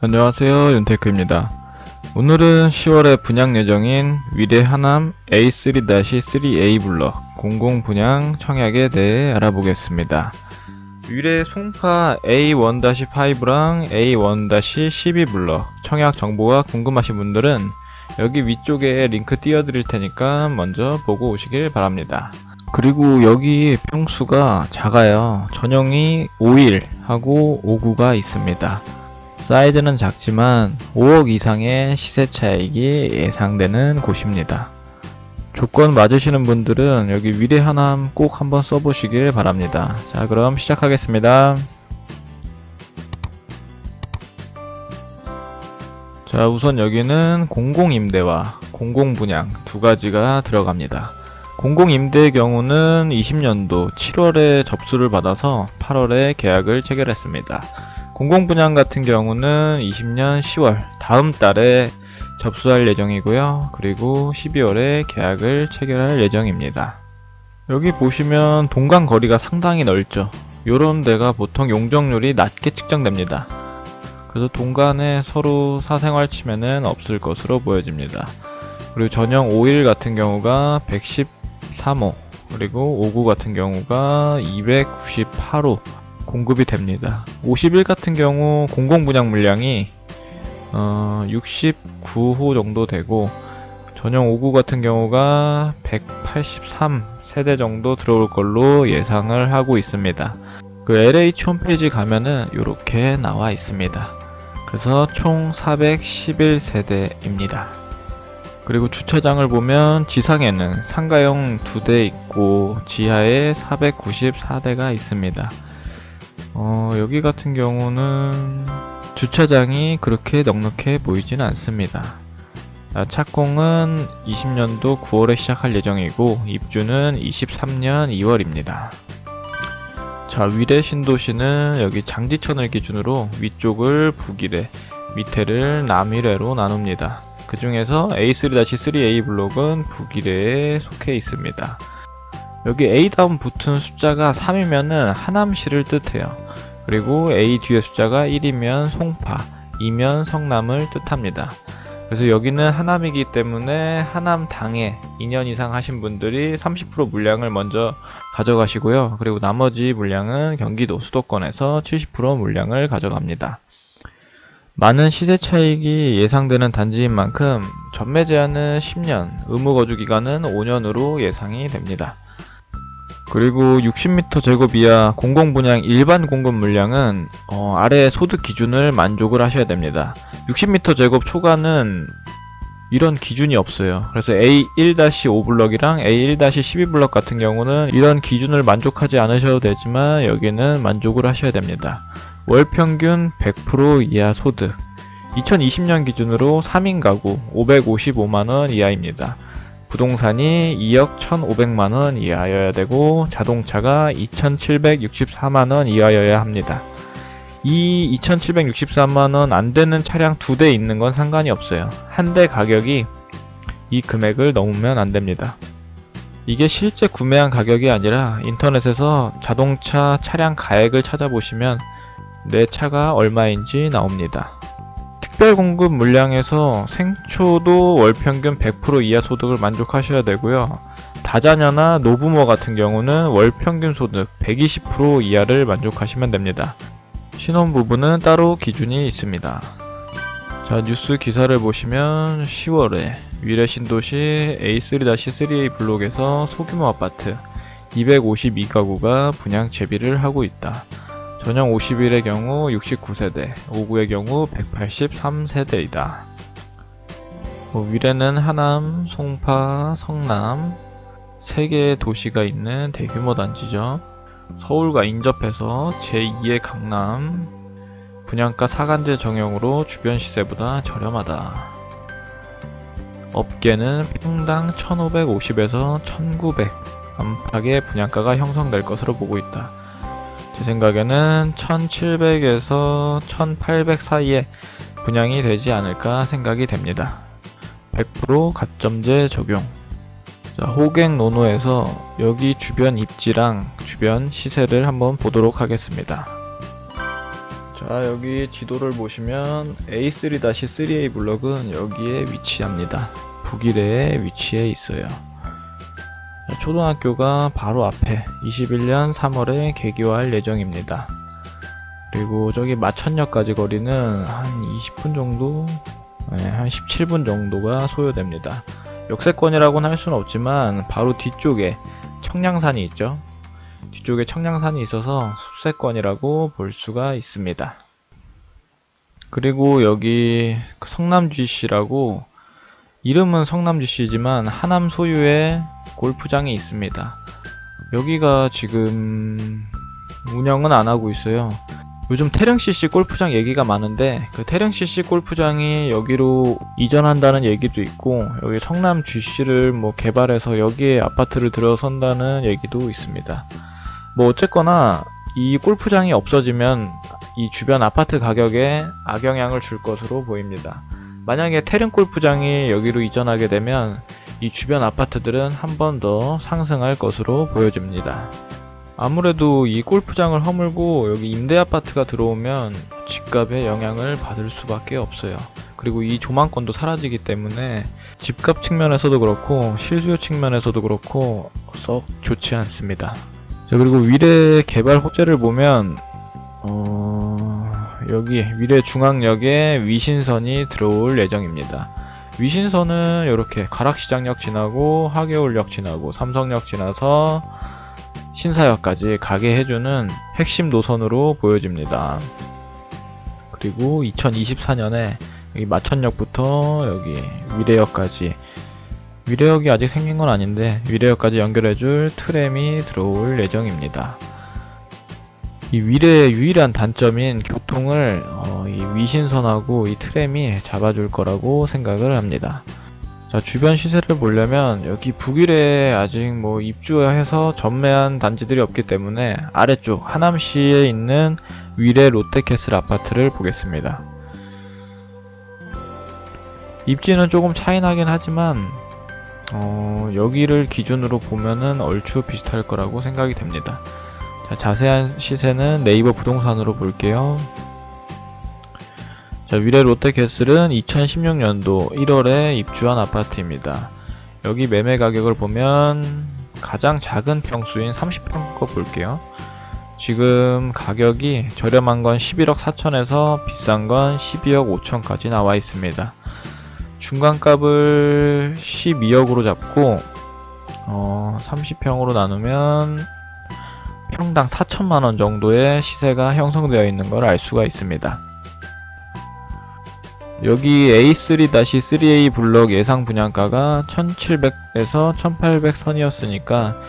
안녕하세요, 윤테크입니다. 오늘은 10월에 분양 예정인 위례 하남 A3-3A 블럭 공공 분양 청약에 대해 알아보겠습니다. 위례 송파 A1-5랑 A1-12 블럭 청약 정보가 궁금하신 분들은 여기 위쪽에 링크 띄워드릴 테니까 먼저 보고 오시길 바랍니다. 그리고 여기 평수가 작아요. 전용이 5일 하고 5구가 있습니다. 사이즈는 작지만 5억 이상의 시세 차익이 예상되는 곳입니다. 조건 맞으시는 분들은 여기 위례 하남 꼭 한번 써보시길 바랍니다. 자, 그럼 시작하겠습니다. 자, 우선 여기는 공공임대와 공공분양 두 가지가 들어갑니다. 공공임대의 경우는 20년도 7월에 접수를 받아서 8월에 계약을 체결했습니다. 공공분양 같은 경우는 20년 10월 다음 달에 접수할 예정이고요. 그리고 12월에 계약을 체결할 예정입니다. 여기 보시면 동간 거리가 상당히 넓죠. 요런 데가 보통 용적률이 낮게 측정됩니다. 그래서 동간에 서로 사생활 침해는 없을 것으로 보여집니다. 그리고 전용 5일 같은 경우가 113호, 그리고 5구 같은 경우가 298호 공급이 됩니다. 50일 같은 경우 공공분양 물량이 69호 정도 되고, 전용 5구 같은 경우가 183세대 정도 들어올 걸로 예상을 하고 있습니다. 그 LH 홈페이지 가면은 이렇게 나와 있습니다. 그래서 총 411세대입니다. 그리고 주차장을 보면 지상에는 상가형 2대 있고 지하에 494대가 있습니다. 여기 같은 경우는 주차장이 그렇게 넉넉해 보이진 않습니다. 착공은 20년도 9월에 시작할 예정이고 입주는 23년 2월입니다. 자, 위례 신도시는 여기 장지천을 기준으로 위쪽을 북위례, 밑에를 남위례로 나눕니다. 그 중에서 A3-3A 블록은 북위례에 속해 있습니다. 여기 A 다음 붙은 숫자가 3이면은 하남시를 뜻해요. 그리고 A 뒤에 숫자가 1이면 송파, 2면 성남을 뜻합니다. 그래서 여기는 하남이기 때문에 하남당에 2년 이상 하신 분들이 30% 물량을 먼저 가져가시고요. 그리고 나머지 물량은 경기도 수도권에서 70% 물량을 가져갑니다. 많은 시세 차익이 예상되는 단지인 만큼 전매 제한은 10년, 의무 거주 기간은 5년으로 예상이 됩니다. 그리고 60m 제곱 이하 공공분양 일반 공급 물량은 아래 소득 기준을 만족을 하셔야 됩니다. 60m 제곱 초과는 이런 기준이 없어요. 그래서 A1-5 블럭이랑 A1-12 블럭 같은 경우는 이런 기준을 만족하지 않으셔도 되지만 여기는 만족을 하셔야 됩니다. 월 평균 100% 이하 소득, 2020년 기준으로 3인 가구 555만원 이하입니다. 부동산이 2억 1,500만원 이하여야 되고 자동차가 2,764만원 이하여야 합니다. 이 2,764만원 안되는 차량 2대 있는 건 상관이 없어요. 한 대 가격이 이 금액을 넘으면 안됩니다. 이게 실제 구매한 가격이 아니라 인터넷에서 자동차 차량 가액을 찾아보시면 내 차가 얼마인지 나옵니다. 특별공급 물량에서 생초도 월평균 100% 이하 소득을 만족하셔야 되고요. 다자녀나 노부모 같은 경우는 월평균 소득 120% 이하를 만족하시면 됩니다. 신혼부부는 따로 기준이 있습니다. 자, 뉴스 기사를 보시면 10월에 위례 신도시 A3-3A 블록에서 소규모 아파트 252가구가 분양 재비를 하고 있다. 전용 50일의 경우 69세대, 5구의 경우 183세대이다. 위례는 하남, 송파, 성남 3개의 도시가 있는 대규모 단지죠. 서울과 인접해서 제2의 강남, 분양가 사간제 정형으로 주변 시세보다 저렴하다. 업계는 평당 1550에서 1900 안팎의 분양가가 형성될 것으로 보고 있다. 제 생각에는 1700에서 1800 사이에 분양이 되지 않을까 생각이 됩니다. 100% 가점제 적용. 자, 호갱 노노에서 여기 주변 입지랑 주변 시세를 한번 보도록 하겠습니다. 자, 여기 지도를 보시면 A3-3A 블럭은 여기에 위치합니다. 북일에 위치해 있어요. 자, 초등학교가 바로 앞에 21년 3월에 개교할 예정입니다. 그리고 저기 마천역까지 거리는 한 20분 정도, 한 17분 정도가 소요됩니다. 역세권이라고는 할 수는 없지만 바로 뒤쪽에 청량산이 있죠. 뒤쪽에 청량산이 있어서 숲세권이라고 볼 수가 있습니다. 그리고 여기 성남GC라고, 이름은 성남GC지만 하남 소유의 골프장이 있습니다. 여기가 지금 운영은 안 하고 있어요. 요즘 태릉CC 골프장 얘기가 많은데 그 태릉CC 골프장이 여기로 이전한다는 얘기도 있고, 여기 성남GC를 뭐 개발해서 여기에 아파트를 들어선다는 얘기도 있습니다. 뭐 어쨌거나 이 골프장이 없어지면 이 주변 아파트 가격에 악영향을 줄 것으로 보입니다. 만약에 태릉 골프장이 여기로 이전하게 되면 이 주변 아파트들은 한 번 더 상승할 것으로 보여집니다. 아무래도 이 골프장을 허물고 여기 임대 아파트가 들어오면 집값에 영향을 받을 수밖에 없어요. 그리고 이 조망권도 사라지기 때문에 집값 측면에서도 그렇고 실수요 측면에서도 그렇고 썩 좋지 않습니다. 자, 그리고 위례 개발 호재를 보면 여기 위례 중앙역에 위신선이 들어올 예정입니다. 위신선은 이렇게 가락시장역 지나고 하계울역 지나고 삼성역 지나서 신사역까지 가게 해주는 핵심 노선으로 보여집니다. 그리고 2024년에 여기 마천역부터 여기 위례역까지, 위례역이 아직 생긴 건 아닌데 위례역까지 연결해줄 트램이 들어올 예정입니다. 이 위례의 유일한 단점인 교통을 이 위신선하고 이 트램이 잡아줄 거라고 생각을 합니다. 자, 주변 시세를 보려면 여기 북일에 아직 뭐 입주해서 전매한 단지들이 없기 때문에 아래쪽 하남시에 있는 위례 롯데캐슬 아파트를 보겠습니다. 입지는 조금 차이 나긴 하지만 여기를 기준으로 보면은 얼추 비슷할 거라고 생각이 됩니다. 자, 자세한 시세는 네이버 부동산으로 볼게요. 자, 위례 롯데캐슬은 2016년도 1월에 입주한 아파트입니다. 여기 매매 가격을 보면 가장 작은 평수인 30평 거 볼게요. 지금 가격이 저렴한 건 11억 4천에서 비싼 건 12억 5천까지 나와 있습니다. 중간값을 12억으로 잡고 30평으로 나누면 평당 4천만원 정도의 시세가 형성되어 있는 걸 알 수가 있습니다. 여기 A3-3A 블럭 예상 분양가가 1700에서 1800 선이었으니까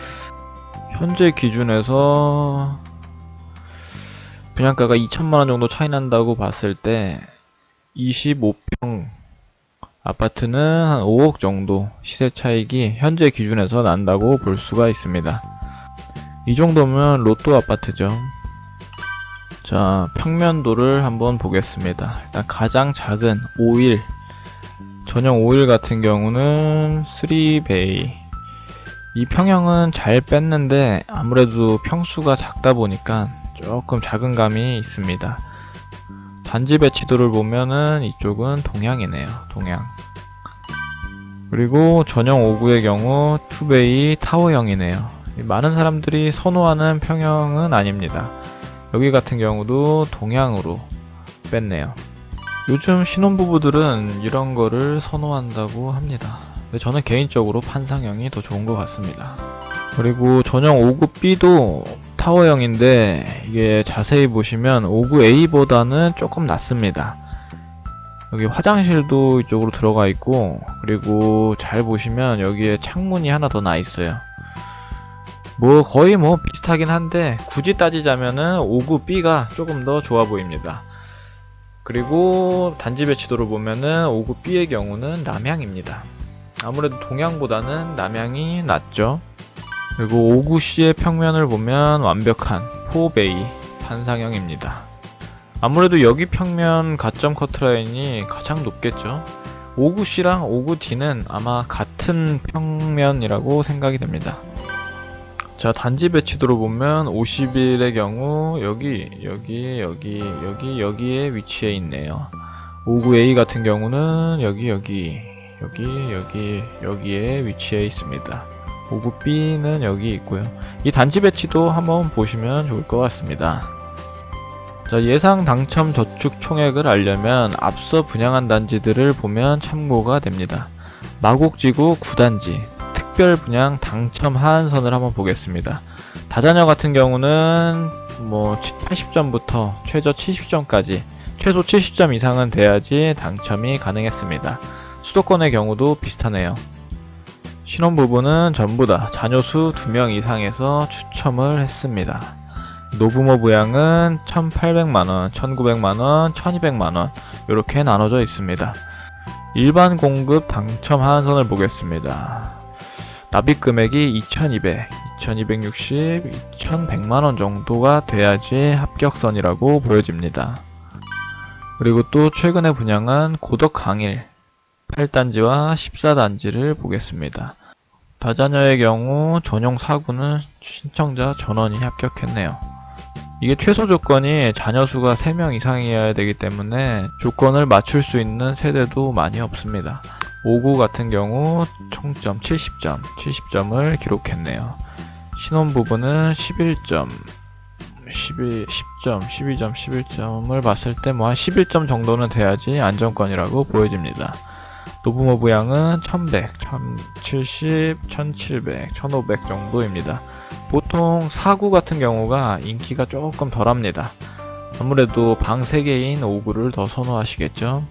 현재 기준에서 분양가가 2천만원 정도 차이 난다고 봤을 때 25평 아파트는 한 5억 정도 시세 차익이 현재 기준에서 난다고 볼 수가 있습니다. 이 정도면 로또 아파트죠. 자, 평면도를 한번 보겠습니다. 일단 가장 작은 5일, 전용 5일 같은 경우는 3베이. 이 평형은 잘 뺐는데 아무래도 평수가 작다 보니까 조금 작은 감이 있습니다. 단지 배치도를 보면은 이쪽은 동향이네요. 동향. 그리고 전용 5구의 경우 2베이 타워형이네요. 많은 사람들이 선호하는 평형은 아닙니다. 여기 같은 경우도 동향으로 뺐네요. 요즘 신혼부부들은 이런 거를 선호한다고 합니다. 근데 저는 개인적으로 판상형이 더 좋은 것 같습니다. 그리고 전용 5구 B도 타워형인데 이게 자세히 보시면 5구 A보다는 조금 낫습니다. 여기 화장실도 이쪽으로 들어가 있고, 그리고 잘 보시면 여기에 창문이 하나 더 나 있어요. 뭐 거의 뭐 비슷하긴 한데 굳이 따지자면은 5구 B가 조금 더 좋아 보입니다. 그리고 단지 배치도를 보면은 5구 B의 경우는 남향입니다. 아무래도 동향보다는 남향이 낫죠. 그리고 5구 C의 평면을 보면 완벽한 4베이 판상형입니다. 아무래도 여기 평면 가점 커트라인이 가장 높겠죠. 5구 C랑 5구 D는 아마 같은 평면이라고 생각이 됩니다. 자, 단지 배치도로 보면 50일의 경우 여기에 위치해 있네요. 59A 같은 경우는 여기에 위치해 있습니다. 59B는 여기 있고요. 이 단지 배치도 한번 보시면 좋을 것 같습니다. 자, 예상 당첨 저축 총액을 알려면 앞서 분양한 단지들을 보면 참고가 됩니다. 마곡지구 9단지 특별 분양 당첨 하한선을 한번 보겠습니다. 다자녀 같은 경우는 뭐 80점부터 최저 70점까지 최소 70점 이상은 돼야지 당첨이 가능했습니다. 수도권의 경우도 비슷하네요. 신혼부부는 전부 다 자녀수 2명 이상에서 추첨을 했습니다. 노부모 부양은 1,800만원, 1,900만원, 1,200만원 이렇게 나눠져 있습니다. 일반 공급 당첨 하한선을 보겠습니다. 납입 금액이 2,200, 2,260, 2,100만원 정도가 돼야지 합격선이라고 보여집니다. 그리고 또 최근에 분양한 고덕 강일 8단지와 14단지를 보겠습니다. 다자녀의 경우 전용 4구는 신청자 전원이 합격했네요. 이게 최소 조건이 자녀수가 3명 이상이어야 되기 때문에 조건을 맞출 수 있는 세대도 많이 없습니다. 5구 같은 경우 총점 70점, 70점을 기록했네요. 신혼부부는 11점, 10점, 12점, 11점을 봤을 때 뭐 한 11점 정도는 돼야지 안정권이라고 보여집니다. 노부모 부양은 1100, 1070, 1700, 1500 정도입니다. 보통 4구 같은 경우가 인기가 조금 덜합니다. 아무래도 방 3개인 5구를 더 선호하시겠죠.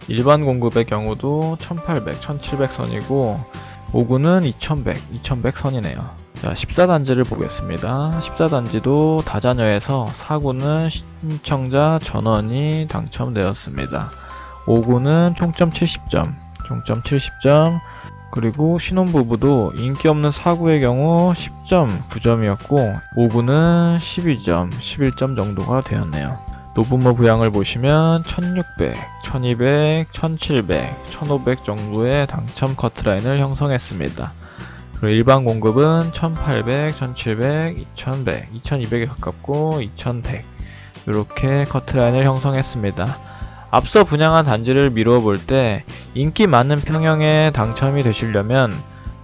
일반 공급의 경우도 1800, 1700 선이고 5구는 2100, 2100 선이네요. 자, 14단지를 보겠습니다. 14단지도 다자녀에서 4구는 신청자 전원이 당첨되었습니다. 5구는 총점 70점, 총점 70점, 그리고 신혼부부도 인기 없는 4구의 경우 10점, 9점이었고 5구는 12점, 11점 정도가 되었네요. 노부모 부양을 보시면 1600, 1200, 1700, 1500 정도의 당첨 커트라인을 형성했습니다. 그리고 일반 공급은 1800, 1700, 2100, 2200에 가깝고 2100 이렇게 커트라인을 형성했습니다. 앞서 분양한 단지를 미루어 볼 때 인기 많은 평형에 당첨이 되시려면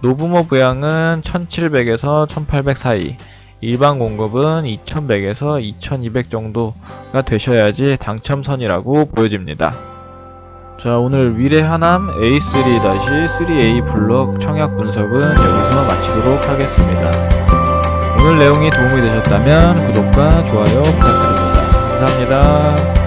노부모 부양은 1700에서 1800 사이, 일반 공급은 2100에서 2200 정도가 되셔야지 당첨선이라고 보여집니다. 자, 오늘 위례 하남 A3-3A 블록 청약 분석은 여기서 마치도록 하겠습니다. 오늘 내용이 도움이 되셨다면 구독과 좋아요 부탁드립니다. 감사합니다.